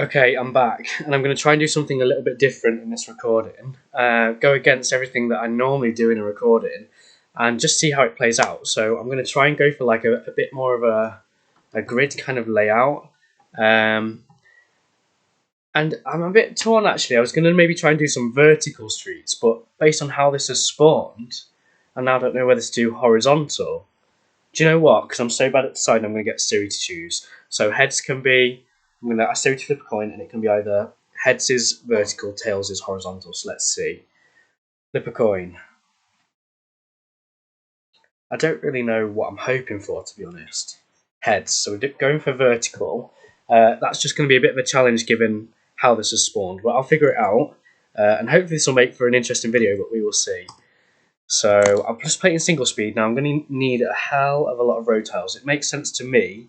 Okay, I'm back, and I'm going to try and do something a little bit different in this recording. Go against everything that I normally do in a recording, and just see how it plays out. So I'm going to try and go for like a bit more of a grid kind of layout. Um, and I'm a bit torn actually. I was going to maybe try and do some vertical streets, but based on how this has spawned, I now don't know whether to do horizontal. Do you know what? Because I'm so bad at deciding, I'm going to get Siri to choose. So heads can be, I'm going to ask Siri to flip a coin, and it can be either heads is vertical, tails is horizontal. So let's see. Flip a coin. I don't really know what I'm hoping for, to be honest. Heads. So we're going for vertical. That's just going to be a bit of a challenge given how this has spawned. But I'll figure it out. And hopefully this will make for an interesting video, but we will see. So I'm just playing single speed. Now I'm going to need a hell of a lot of road tiles. It makes sense to me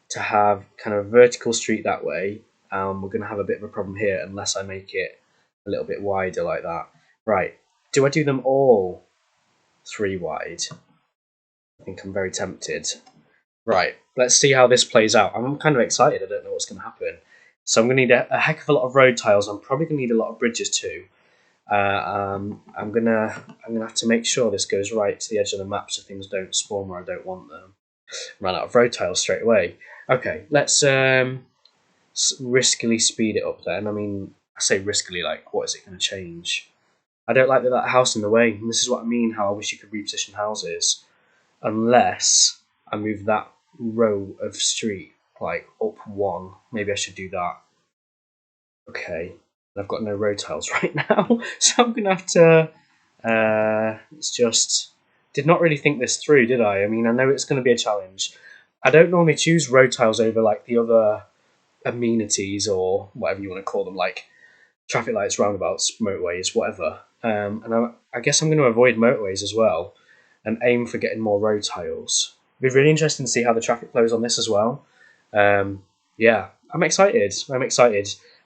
to have kind of a vertical street that way. We're going to have a bit of a problem here unless I make it a little bit wider like that. Right, do I do them all 3 wide? I think I'm very tempted. Right, let's see how this plays out. I'm kind of excited, I don't know what's going to happen. So I'm going to need a heck of a lot of road tiles. I'm probably going to need a lot of bridges too. I'm gonna have to make sure this goes right to the edge of the map so things don't spawn where I don't want them. Ran out of road tiles straight away. Okay, let's riskily speed it up then. I mean, I say riskily, like, what is it going to change? I don't like that house in the way, and this is what I mean, how I wish you could reposition houses. Unless I move that row of street, like, up one. Maybe I should do that. Okay, I've got no road tiles right now, so I'm going to have to... it's just... Did not really think this through, did I? I mean, I know it's going to be a challenge. I don't normally choose road tiles over, like, the other amenities or whatever you want to call them, like traffic lights, roundabouts, motorways, whatever. And I guess I'm going to avoid motorways as well and aim for getting more road tiles. It'll be really interesting to see how the traffic flows on this as well. Yeah, I'm excited.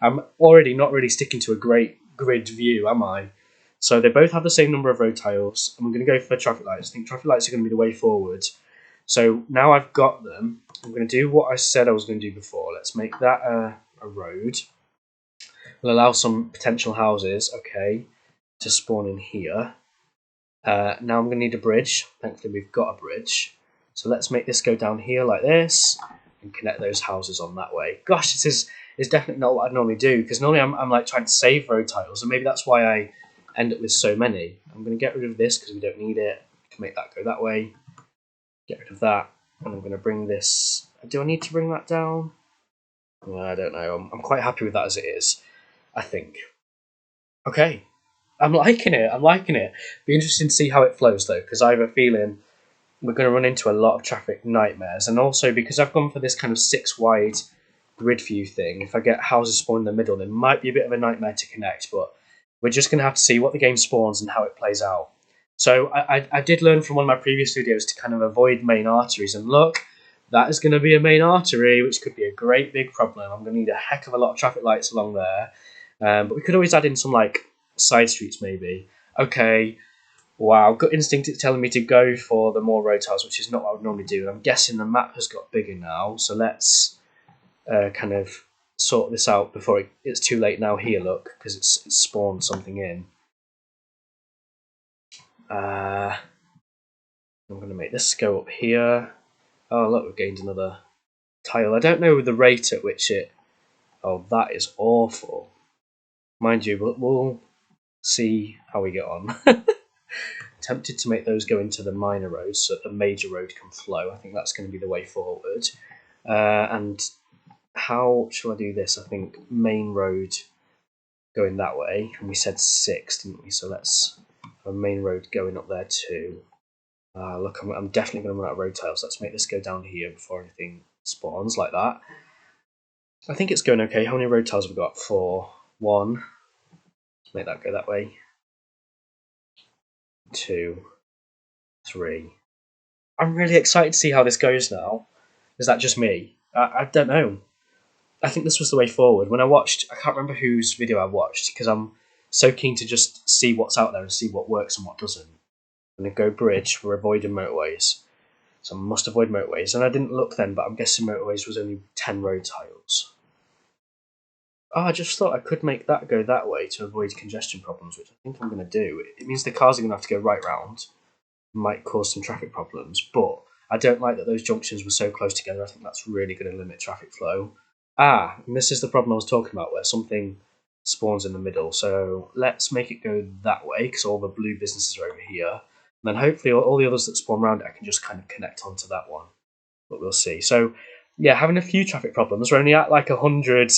I'm already not really sticking to a great grid view, am I? So they both have the same number of road tiles. I'm going to go for traffic lights. I think traffic lights are going to be the way forward. So now I've got them, I'm going to do what I said I was going to do before. Let's make that a road. We'll allow some potential houses, okay, to spawn in here. Now I'm going to need a bridge. Thankfully we've got a bridge. So let's make this go down here like this and connect those houses on that way. Gosh, this is definitely not what I'd normally do, because normally I'm like trying to save road titles, and maybe that's why I end up with so many. I'm going to get rid of this because we don't need it. Make that go that way. Get rid of that, and I'm going to bring this... Do I need to bring that down? Well, I don't know. I'm quite happy with that as it is, I think. Okay, I'm liking it. Be interesting to see how it flows, though, because I have a feeling we're going to run into a lot of traffic nightmares. And also, because I've gone for this kind of 6-wide grid view thing, if I get houses spawned in the middle, it might be a bit of a nightmare to connect, but we're just going to have to see what the game spawns and how it plays out. So I did learn from one of my previous videos to kind of avoid main arteries, and look, that is going to be a main artery, which could be a great big problem. I'm going to need a heck of a lot of traffic lights along there, but we could always add in some like side streets maybe. Okay, wow, gut instinct is telling me to go for the more road tiles, which is not what I would normally do. And I'm guessing the map has got bigger now, so let's kind of sort this out before it's too late now here, look, because it's spawned something in. I'm going to make this go up here. Oh, look, we've gained another tile. I don't know the rate at which it... Oh, that is awful. Mind you, we'll see how we get on. Tempted to make those go into the minor roads so that the major road can flow. I think that's going to be the way forward. And how shall I do this? I think main road going that way. And we said 6, didn't we? So let's have a main road going up there too. Look, I'm definitely going to run out of road tiles. Let's make this go down here before anything spawns like that. I think it's going okay. How many road tiles have we got? 4. 1. Let's make that go that way. 2. 3. I'm really excited to see how this goes now. Is that just me? I don't know. I think this was the way forward. When I watched, I can't remember whose video I watched, because I'm so keen to just see what's out there and see what works and what doesn't. I'm going to go bridge. We're avoiding motorways. So I must avoid motorways. And I didn't look then, but I'm guessing motorways was only 10 road tiles. Oh, I just thought I could make that go that way to avoid congestion problems, which I think I'm going to do. It means the cars are going to have to go right round. Might cause some traffic problems, but I don't like that those junctions were so close together. I think that's really going to limit traffic flow. Ah, and this is the problem I was talking about, where something spawns in the middle. So let's make it go that way, because all the blue businesses are over here. And then hopefully all the others that spawn around it, I can just kind of connect onto that one. But we'll see. So yeah, having a few traffic problems. We're only at like 100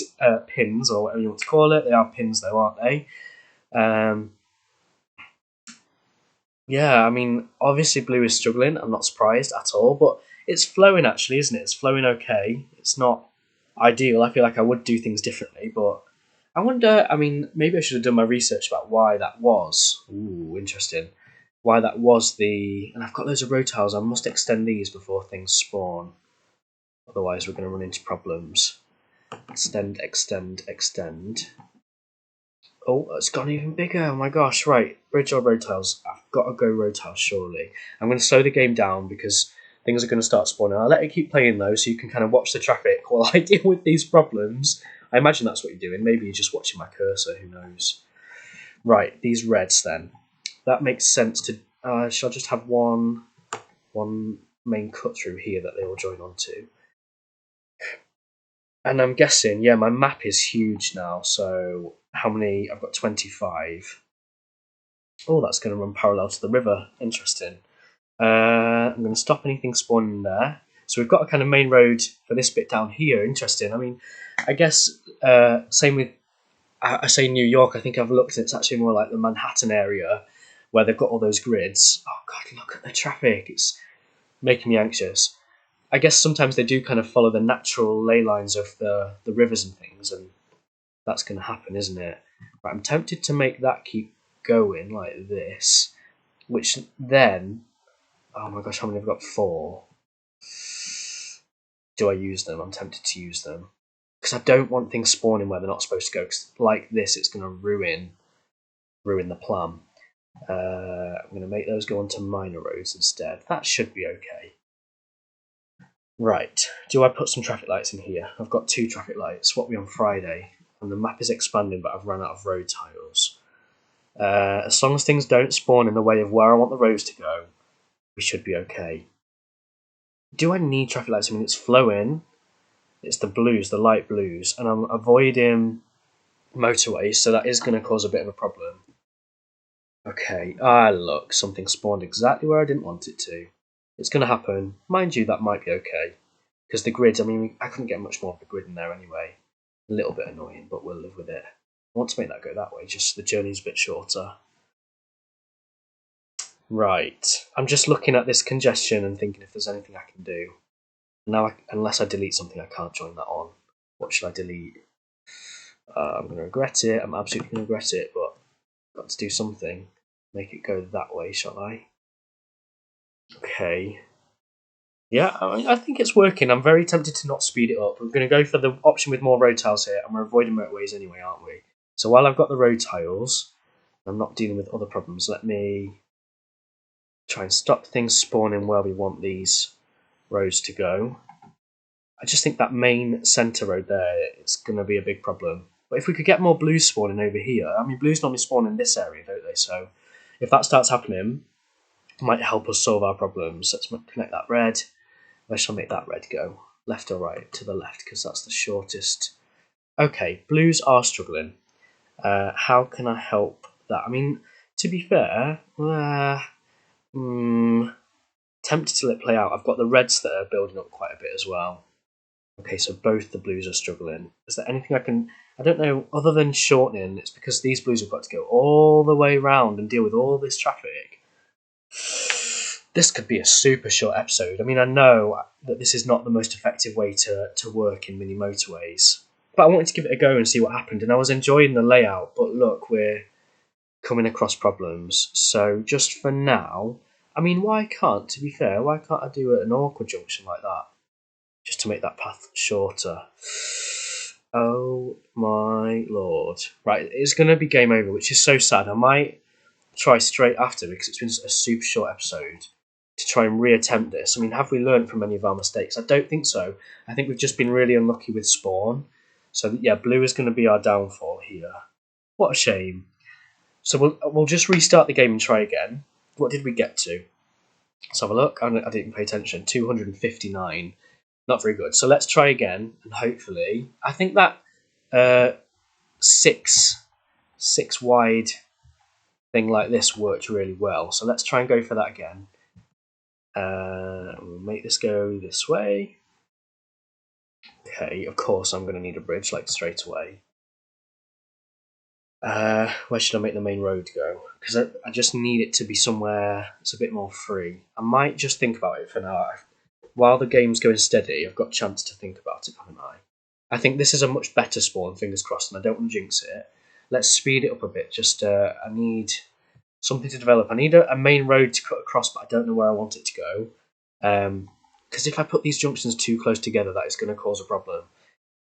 pins, or whatever you want to call it. They are pins though, aren't they? Um, yeah, I mean, obviously blue is struggling. I'm not surprised at all, but it's flowing actually, isn't it? It's flowing okay. It's not ideal. I feel like I would do things differently, but I wonder. I mean, maybe I should have done my research about why that was. Ooh, interesting. Why that was the. And I've got loads of road tiles. I must extend these before things spawn. Otherwise, we're going to run into problems. Extend, extend, extend. Oh, it's gone even bigger. Oh my gosh, right. Bridge or road tiles? I've got to go road tiles, surely. I'm going to slow the game down because things are going to start spawning. I'll let you keep playing though, so you can kind of watch the traffic while I deal with these problems. I imagine that's what you're doing. Maybe you're just watching my cursor, who knows. Right, these reds then. That makes sense to... shall I just have one main cut through here that they all join onto? And I'm guessing, yeah, my map is huge now, so how many? I've got 25. Oh, that's going to run parallel to the river. Interesting. I'm going to stop anything spawning there. So we've got a kind of main road for this bit down here. Interesting. I mean, I guess same with, I say New York, I think I've looked, it's actually more like the Manhattan area where they've got all those grids. Oh God, look at the traffic. It's making me anxious. I guess sometimes they do kind of follow the natural ley lines of the rivers and things, and that's going to happen, isn't it? Right, I'm tempted to make that keep going like this, which then, oh my gosh, how many have I got? 4. Do I use them? I'm tempted to use them because I don't want things spawning where they're not supposed to go. Because like this, it's going to ruin the plan. I'm going to make those go onto minor roads instead. That should be okay. Right, do I put some traffic lights in here? I've got 2 traffic lights. What are we on Friday? And the map is expanding, but I've run out of road tiles. As long as things don't spawn in the way of where I want the roads to go, we should be okay. Do I need traffic lights? I mean, it's flowing. It's the blues, the light blues, and I'm avoiding motorways, so that is going to cause a bit of a problem. Okay, look, something spawned exactly where I didn't want it to. It's going to happen. Mind you, that might be okay. Because the grid, I mean, I couldn't get much more of the grid in there anyway. A little bit annoying, but we'll live with it. I want to make that go that way, just the journey's a bit shorter. Right, I'm just looking at this congestion and thinking if there's anything I can do. Now, unless I delete something, I can't join that on. What should I delete? I'm going to regret it. I'm absolutely going to regret it, but I've got to do something. Make it go that way, shall I? Okay. Yeah, I think it's working. I'm very tempted to not speed it up. We're going to go for the option with more road tiles here, and we're avoiding motorways anyway, aren't we? So while I've got the road tiles, I'm not dealing with other problems. Let me try and stop things spawning where we want these roads to go. I just think that main centre road there is going to be a big problem. But if we could get more blues spawning over here, I mean, blues normally spawn in this area, don't they? So if that starts happening, it might help us solve our problems. Let's connect that red. Where shall I make that red go? Left or right? To the left, because that's the shortest. Okay, blues are struggling. How can I help that? I mean, to be fair, tempted to let it play out. I've got the reds that are building up quite a bit as well. Okay, so both the blues are struggling. Is there anything I can... I don't know, other than shortening, it's because these blues have got to go all the way round and deal with all this traffic. This could be a super short episode. I mean, I know that this is not the most effective way to work in Mini Motorways, but I wanted to give it a go and see what happened, and I was enjoying the layout, but look, we're coming across problems. So just for now, I mean, to be fair, why can't I do an awkward junction like that? Just to make that path shorter. Oh my lord. Right, it's going to be game over, which is so sad. I might try straight after, because it's been a super short episode, to try and reattempt this. I mean, have we learned from any of our mistakes? I don't think so. I think we've just been really unlucky with spawn. So yeah, blue is going to be our downfall here. What a shame. So we'll just restart the game and try again. What did we get to? Let's have a look. I didn't pay attention. 259. Not very good. So let's try again, and hopefully, I think that six wide thing like this worked really well. So let's try and go for that again. We'll make this go this way. Okay, of course I'm going to need a bridge like straight away. Where should I make the main road go? Because I just need it to be somewhere that's a bit more free. I might just think about it for now. While the game's going steady, I've got a chance to think about it, haven't I? I think this is a much better spawn, fingers crossed, and I don't want to jinx it. Let's speed it up a bit. Just, I need something to develop. I need a main road to cut across, but I don't know where I want it to go. Because if I put these junctions too close together, that is going to cause a problem.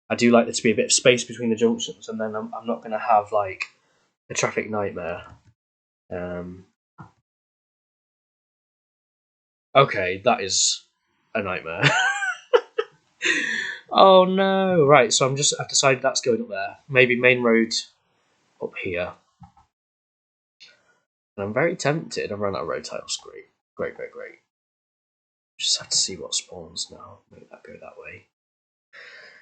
I do like there to be a bit of space between the junctions, and then I'm not going to have, like, a traffic nightmare. Okay, that is a nightmare. Oh no! Right, so I've decided that's going up there. Maybe main road up here. And I'm very tempted. I've run out of road tiles. Great. Just have to see what spawns now. Make that go that way.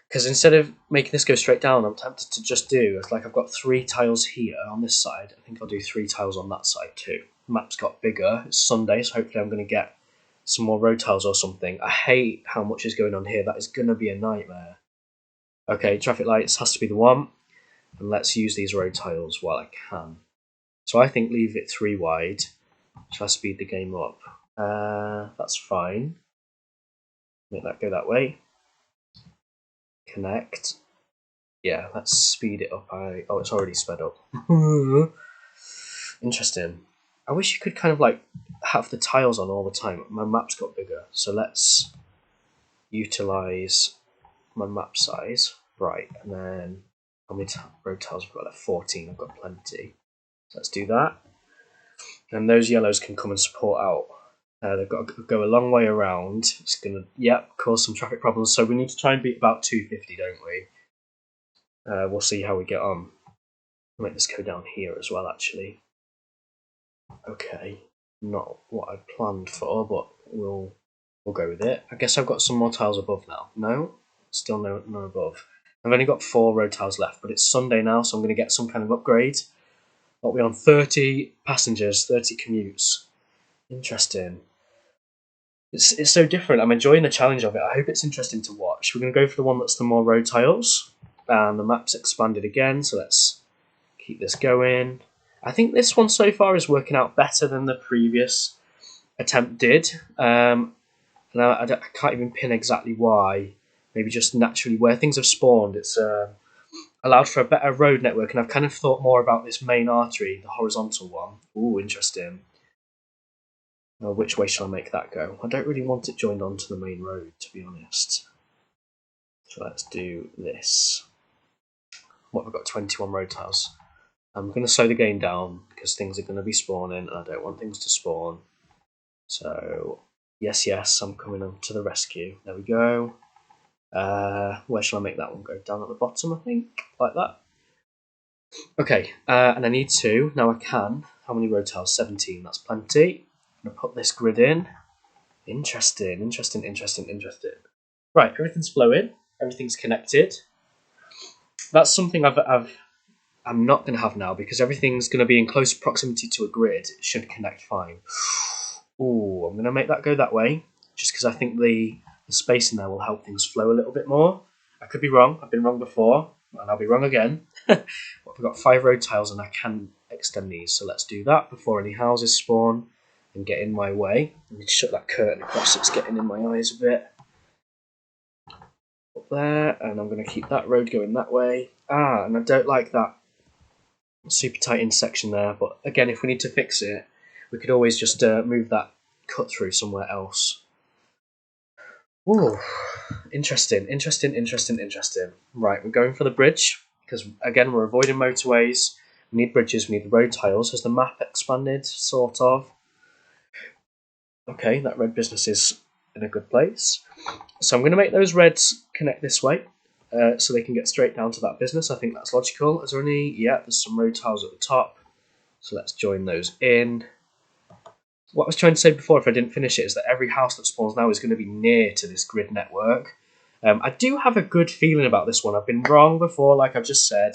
Because instead of making this go straight down, I'm tempted to just do, like I've got 3 tiles here on this side. I think I'll do 3 tiles on that side too. The map's got bigger. It's Sunday, so hopefully I'm going to get some more road tiles or something. I hate how much is going on here. That is going to be a nightmare. Okay, traffic lights has to be the one. And let's use these road tiles while I can. So I think leave it 3 wide. Shall I speed the game up? That's fine. Make that go that way. Connect. Yeah, let's speed it up. Oh, it's already sped up. Interesting. I wish you could kind of like have the tiles on all the time. My map's got bigger, so let's utilize my map size. Right, and then how many road tiles have I got? Like 14. I've got plenty. So let's do that. And those yellows can come and support out. They've got to go a long way around. It's going to, cause some traffic problems. So we need to try and beat about 250, don't we? We'll see how we get on. I'll make this go down here as well, actually. Okay, not what I planned for, but we'll go with it. I guess I've got some more tiles above now. No, still no above. I've only got 4 road tiles left, but it's Sunday now, so I'm going to get some kind of upgrade. What are we on? 30 passengers, 30 commutes. Interesting. It's so different. I'm enjoying the challenge of it. I hope it's interesting to watch. We're going to go for the one that's the more road tiles. And the map's expanded again, so let's keep this going. I think this one so far is working out better than the previous attempt did. And I can't even pin exactly why. Maybe just naturally where things have spawned, it's allowed for a better road network. And I've kind of thought more about this main artery, the horizontal one. Ooh, interesting. Which way shall I make that go? I don't really want it joined onto the main road, to be honest. So let's do this. What have I got? 21 road tiles. I'm going to slow the game down because things are going to be spawning and I don't want things to spawn. So, yes, I'm coming on to the rescue. There we go. Where shall I make that one go? Down at the bottom, I think, like that. Okay, and I need 2. Now I can. How many road tiles? 17, that's plenty. I'm going to put this grid in. Interesting. Right, everything's flowing. Everything's connected. That's something I'm not going to have now because everything's going to be in close proximity to a grid. It should connect fine. Ooh, I'm going to make that go that way just because I think the space in there will help things flow a little bit more. I could be wrong. I've been wrong before and I'll be wrong again. We've got 5 road tiles and I can extend these. So let's do that before any houses spawn and get in my way. Let me shut that curtain across. It's getting in my eyes a bit. Up there, and I'm going to keep that road going that way. And I don't like that super tight intersection there, but again, if we need to fix it, we could always just move that cut through somewhere else. Ooh, interesting. Right, we're going for the bridge, because again, we're avoiding motorways. We need bridges, we need the road tiles. Has the map expanded, sort of? Okay, that red business is in a good place. So I'm going to make those reds connect this way. so they can get straight down to that business. I think that's logical. Is there any? Yeah, there's some road tiles at the top. So let's join those in. What I was trying to say before, if I didn't finish it, is that every house that spawns now is going to be near to this grid network. I do have a good feeling about this one. I've been wrong before, like I've just said,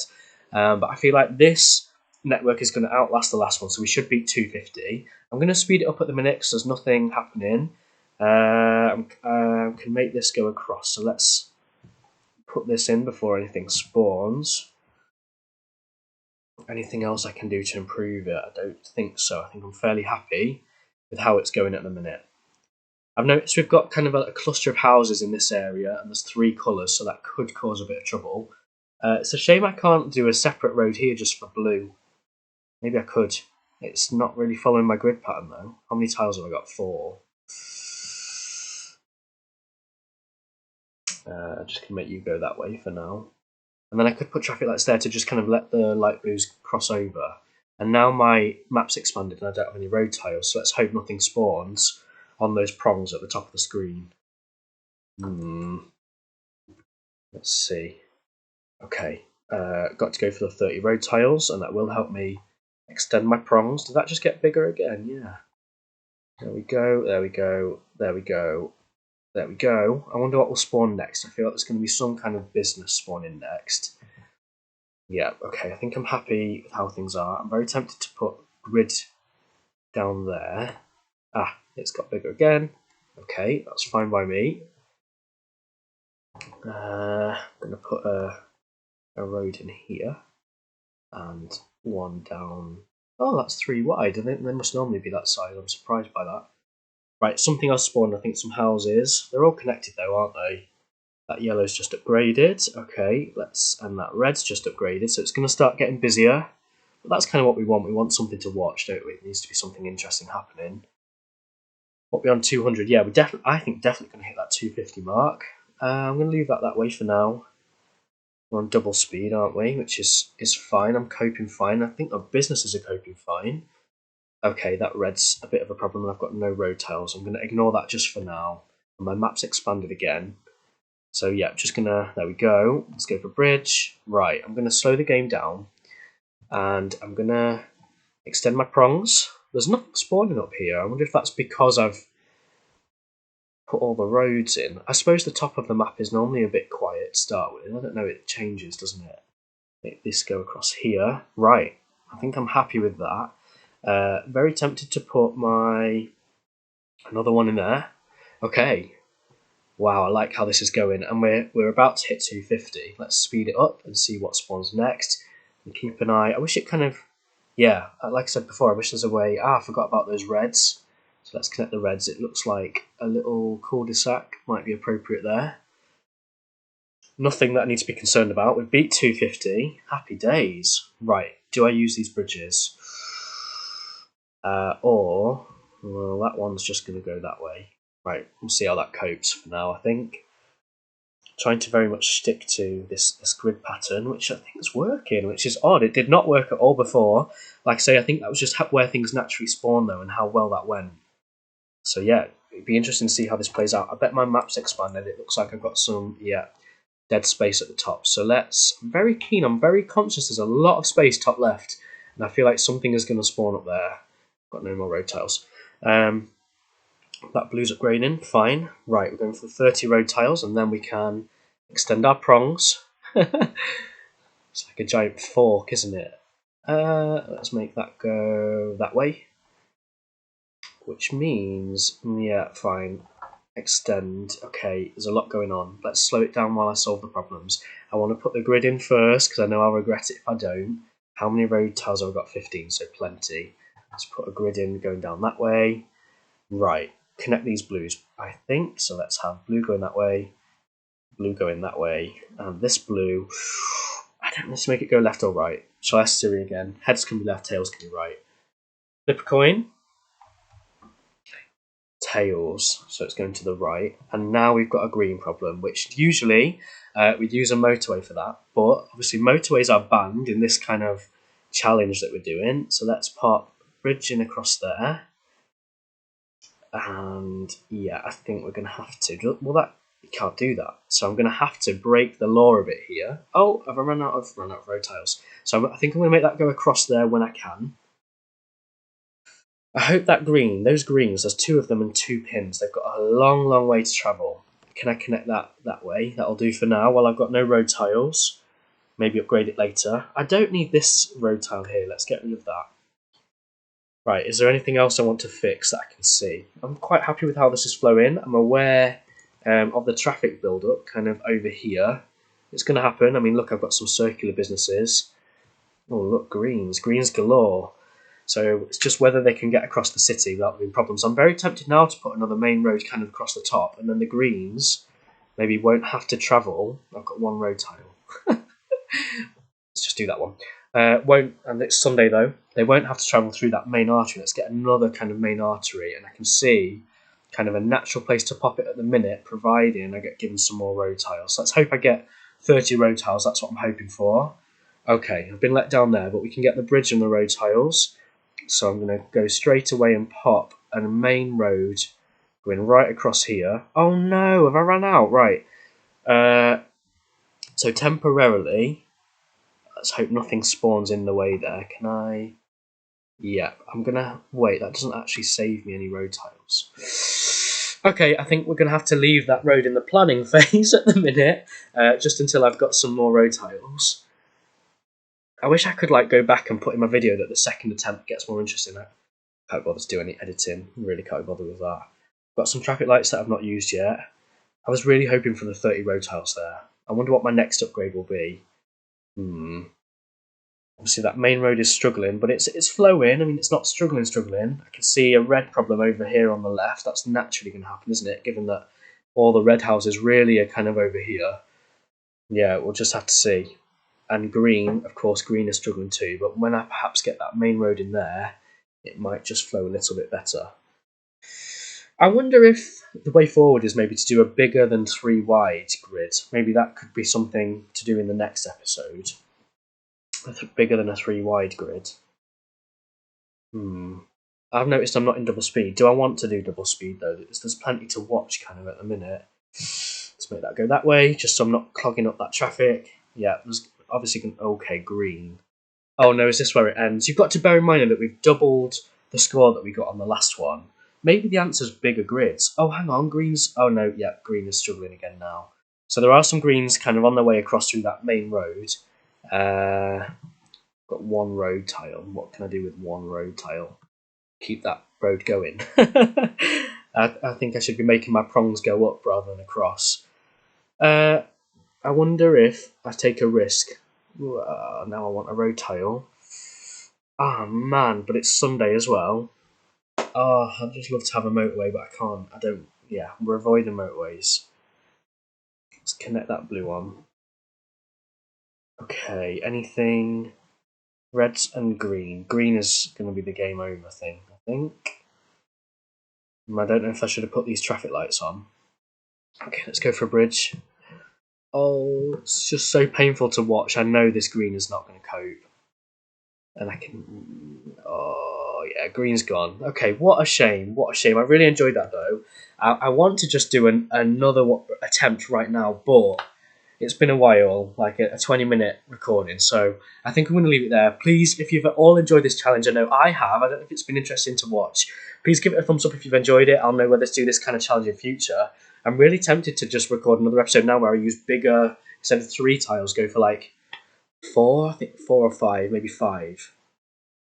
but I feel like this network is going to outlast the last one, so we should beat 250. I'm going to speed it up at the minute because there's nothing happening. Can make this go across, so let's put this in before anything spawns. Anything else I can do to improve it? I don't think so. I think I'm fairly happy with how it's going at the minute. I've noticed we've got kind of a cluster of houses in this area, and there's 3 colours, so that could cause a bit of trouble. It's a shame I can't do a separate road here just for blue. Maybe I could. It's not really following my grid pattern though. How many tiles have I got? 4. Just going to make you go that way for now. And then I could put traffic lights there to just kind of let the light blues cross over. And now my map's expanded and I don't have any road tiles, so let's hope nothing spawns on those prongs at the top of the screen. Let's see. Okay, got to go for the 30 road tiles, and that will help me extend my prongs. Did that just get bigger again? Yeah. There we go, there we go, there we go, there we go. I wonder what will spawn next. I feel like there's going to be some kind of business spawning next. Yeah, okay, I think I'm happy with how things are. I'm very tempted to put grid down there. Ah, it's got bigger again. Okay, that's fine by me. I'm going to put a road in here. And 1 down. Oh, that's 3 wide. I think they must normally be that size. I'm surprised by that. Right, something else spawned. I think some houses. They're all connected though, aren't they? That yellow's just upgraded. Okay, and that red's just upgraded. So it's going to start getting busier. But that's kind of what we want. We want something to watch, don't we? It needs to be something interesting happening. What, we on 200? Yeah, I think definitely going to hit that 250 mark. I'm going to leave that way for now. We're on double speed, aren't we? Which is fine. I'm coping fine. I think our businesses are coping fine. Okay, that red's a bit of a problem. I've got no road tiles. I'm going to ignore that just for now. And my map's expanded again. So yeah, just going to... There we go. Let's go for bridge. Right, I'm going to slow the game down. And I'm going to extend my prongs. There's nothing spawning up here. I wonder if that's because I've put all the roads in. I suppose the top of the map is normally a bit quiet to start with. I don't know, it changes, doesn't it? Make this go across here. Right, I think I'm happy with that. Very tempted to put another one in there. Okay. Wow, I like how this is going. And we're about to hit 250. Let's speed it up and see what spawns next. And keep an eye. I wish it kind of... Yeah, like I said before, I wish there's a way... I forgot about those reds. So let's connect the reds. It looks like a little cul-de-sac might be appropriate there. Nothing that I need to be concerned about. We've beat 250. Happy days. Right, do I use these bridges? Well, that one's just going to go that way. Right, we'll see how that copes for now, I think. Trying to very much stick to this grid pattern, which I think is working, which is odd. It did not work at all before. Like I say, I think that was just where things naturally spawn, though, and how well that went. So yeah, it'd be interesting to see how this plays out. I bet my map's expanded. It looks like I've got some, dead space at the top. So I'm very keen, I'm very conscious there's a lot of space top left, and I feel like something is going to spawn up there. Got no more road tiles. That blue's upgrading, fine. Right, we're going for the 30 road tiles, and then we can extend our prongs. It's like a giant fork, isn't it? Let's make that go that way. Which means, yeah, fine. Extend. Okay, there's a lot going on. Let's slow it down while I solve the problems. I want to put the grid in first, because I know I'll regret it if I don't. How many road tiles have I got? 15, so plenty. Let's put a grid in going down that way. Right, connect these blues, I think. So let's have blue going that way, blue going that way, and this blue, I don't know, let's make it go left or right. Shall I ask Siri again? Heads can be left, tails can be right. Flip a coin. Tails, so it's going to the right. And now we've got a green problem, which usually we'd use a motorway for that. But obviously motorways are banned in this kind of challenge that we're doing. So let's pop bridge in across there. And yeah, I think we're going to have to. Will that can't do that. So I'm going to have to break the law a bit here. Oh, I've run out of road tiles. So I think I'm going to make that go across there when I can. I hope that those greens, there's 2 of them and 2 pins. They've got a long, long way to travel. Can I connect that way? That'll do for now while I've got no road tiles. Maybe upgrade it later. I don't need this road tile here. Let's get rid of that. Right, is there anything else I want to fix that I can see? I'm quite happy with how this is flowing. I'm aware of the traffic build-up kind of over here. It's going to happen. I mean, look, I've got some circular businesses. Oh, look, greens galore. So it's just whether they can get across the city without having problems. I'm very tempted now to put another main road kind of across the top, and then the greens maybe won't have to travel. I've got 1 road tile. Let's just do that one. And it's Sunday though. They won't have to travel through that main artery. Let's get another kind of main artery, and I can see kind of a natural place to pop it at the minute, providing I get given some more road tiles. So let's hope I get 30 road tiles. That's what I'm hoping for. Okay, I've been let down there, but we can get the bridge and the road tiles. So I'm going to go straight away and pop a main road going right across here. Oh no, have I run out? Right. So temporarily, let's hope nothing spawns in the way there. Can I? Yeah, I'm going to wait. That doesn't actually save me any road tiles. Okay, I think we're going to have to leave that road in the planning phase at the minute, just until I've got some more road tiles. I wish I could go back and put in my video that the second attempt gets more interesting. I can't bother to do any editing. Really can't bother with that. Got some traffic lights that I've not used yet. I was really hoping for the 30 road tiles there. I wonder what my next upgrade will be. Obviously that main road is struggling, but it's flowing. I mean, it's not struggling. I can see a red problem over here on the left. That's naturally going to happen, isn't it? Given that all the red houses really are kind of over here. Yeah, we'll just have to see. And green, of course, green is struggling too. But when I perhaps get that main road in there, it might just flow a little bit better. I wonder if the way forward is maybe to do a bigger than 3 wide grid. Maybe that could be something to do in the next episode. Bigger than a 3 wide grid. I've noticed I'm not in double speed. Do I want to do double speed though? There's plenty to watch kind of at the minute. Let's make that go that way, just so I'm not clogging up that traffic. Yeah, there's obviously okay, green. Oh no, is this where it ends? You've got to bear in mind that we've doubled the score that we got on the last one. Maybe the answer's bigger grids. Oh, hang on, greens. Oh no, yeah, green is struggling again now. So there are some greens kind of on their way across through that main road. Got 1 road tile. What can I do with 1 road tile? Keep that road going. I think I should be making my prongs go up rather than across. I wonder if I take a risk. Now I want a road tile. Ah, man, but it's Sunday as well. Oh, I'd just love to have a motorway, but I can't. I don't. Yeah, we're avoiding motorways. Let's connect that blue one. Okay, anything? Reds and green. Green is going to be the game over thing, I think. I don't know if I should have put these traffic lights on. Okay, let's go for a bridge. Oh, it's just so painful to watch. I know this green is not going to cope. And I can... Oh, yeah, green's gone. Okay, what a shame. What a shame. I really enjoyed that, though. I want to just do another attempt right now, but it's been a while, like a 20-minute recording, so I think I'm going to leave it there. Please, if you've all enjoyed this challenge, I know I have. I don't know if it's been interesting to watch. Please give it a thumbs up if you've enjoyed it. I'll know whether to do this kind of challenge in future. I'm really tempted to just record another episode now where I use bigger, instead of 3 tiles, go for like 4, I think 4 or 5, maybe 5.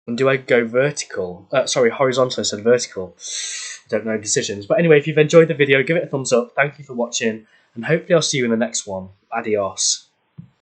And do I go vertical? Horizontal instead of vertical. I don't know decisions. But anyway, if you've enjoyed the video, give it a thumbs up. Thank you for watching. And hopefully I'll see you in the next one. Adios.